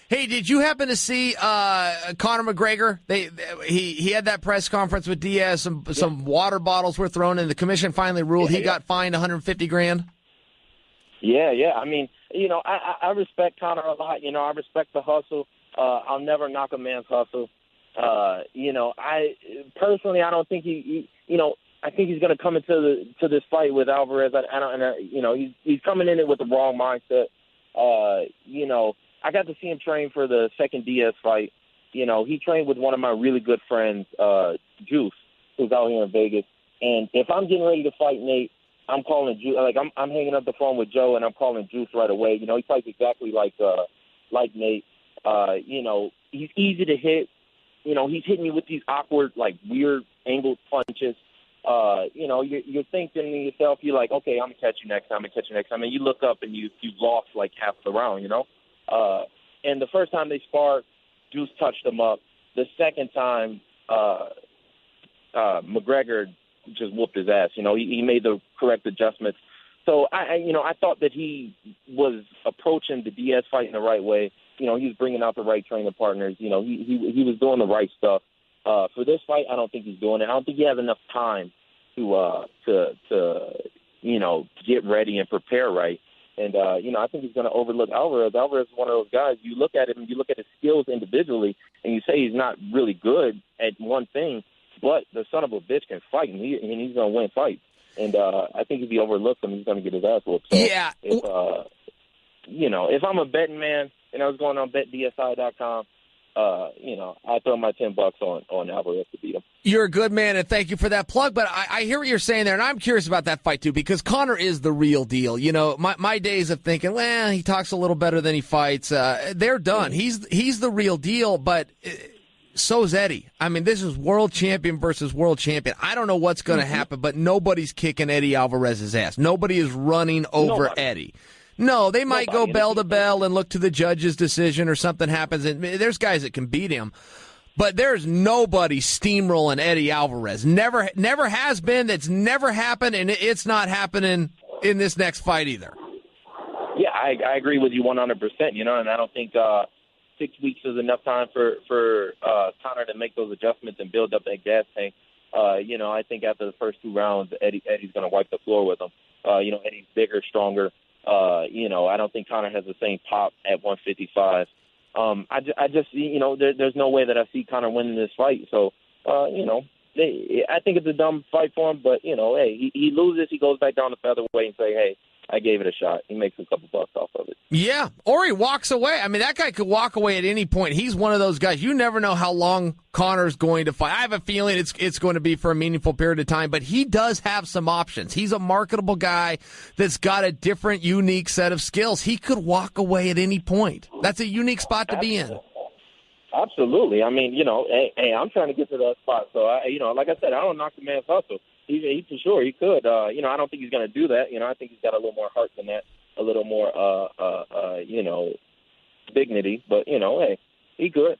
Hey, did you happen to see Conor McGregor? He had that press conference with Diaz. Some water bottles were thrown in. The commission finally ruled he got fined $150,000. Yeah. I mean, I respect Conor a lot. I respect the hustle. I'll never knock a man's hustle. I personally, I don't think I think he's going to come into this fight with Alvarez. He's coming in it with the wrong mindset. I got to see him train for the second Diaz fight. He trained with one of my really good friends, Juice, who's out here in Vegas. And if I'm getting ready to fight Nate, I'm calling Juice. Like I'm hanging up the phone with Joe, and I'm calling Juice right away. He fights exactly like Nate. He's easy to hit. He's hitting you with these awkward, like weird angled punches. You're thinking to yourself, you're like, okay, I'm gonna catch you next time. And you look up and you lost like half the round. And the first time they sparred, Juice touched him up. The second time, McGregor just whooped his ass. He made the correct adjustments. So I thought that he was approaching the Diaz fight in the right way. He was bringing out the right training partners. He was doing the right stuff. For this fight, I don't think he's doing it. I don't think he has enough time to get ready and prepare right. And I think he's going to overlook Alvarez. Alvarez is one of those guys. You look at him and you look at his skills individually, and you say he's not really good at one thing, but the son of a bitch can fight, and he's going to win fights. And I think if he overlooks him, he's going to get his ass whooped. So yeah. If I'm a betting man and I was going on betdsi.com, I throw my $10 on Alvarez to beat him. You're a good man, and thank you for that plug. But I hear what you're saying there, and I'm curious about that fight too, because Conor is the real deal. My days of thinking, well, he talks a little better than he fights, they're done. He's the real deal, but so's Eddie. I mean, this is world champion versus world champion. I don't know what's going to happen, but nobody's kicking Eddie Alvarez's ass. Nobody is running over Eddie. No, they might go bell to bell and look to the judge's decision or something happens. And there's guys that can beat him. But there's nobody steamrolling Eddie Alvarez. Never has been. That's never happened, and it's not happening in this next fight either. Yeah, I agree with you 100%, and I don't think 6 weeks is enough time for Conor to make those adjustments and build up that gas tank. I think after the first 2 rounds, Eddie's going to wipe the floor with him. Eddie's bigger, stronger. I don't think Conor has the same pop at 155. There's no way that I see Conor winning this fight. So, I think it's a dumb fight for him. But hey, he loses, he goes back down to featherweight and say, hey, I gave it a shot. He makes a couple bucks off of it. Yeah, or he walks away. I mean, that guy could walk away at any point. He's one of those guys. You never know how long Conor's going to fight. I have a feeling it's going to be for a meaningful period of time, but he does have some options. He's a marketable guy that's got a different, unique set of skills. He could walk away at any point. That's a unique spot to be in. Absolutely. I mean, hey, I'm trying to get to that spot. So, like I said, I don't knock the man's hustle. He for sure, he could. I don't think he's going to do that. I think he's got a little more heart than that, a little more, dignity. But, hey, he could.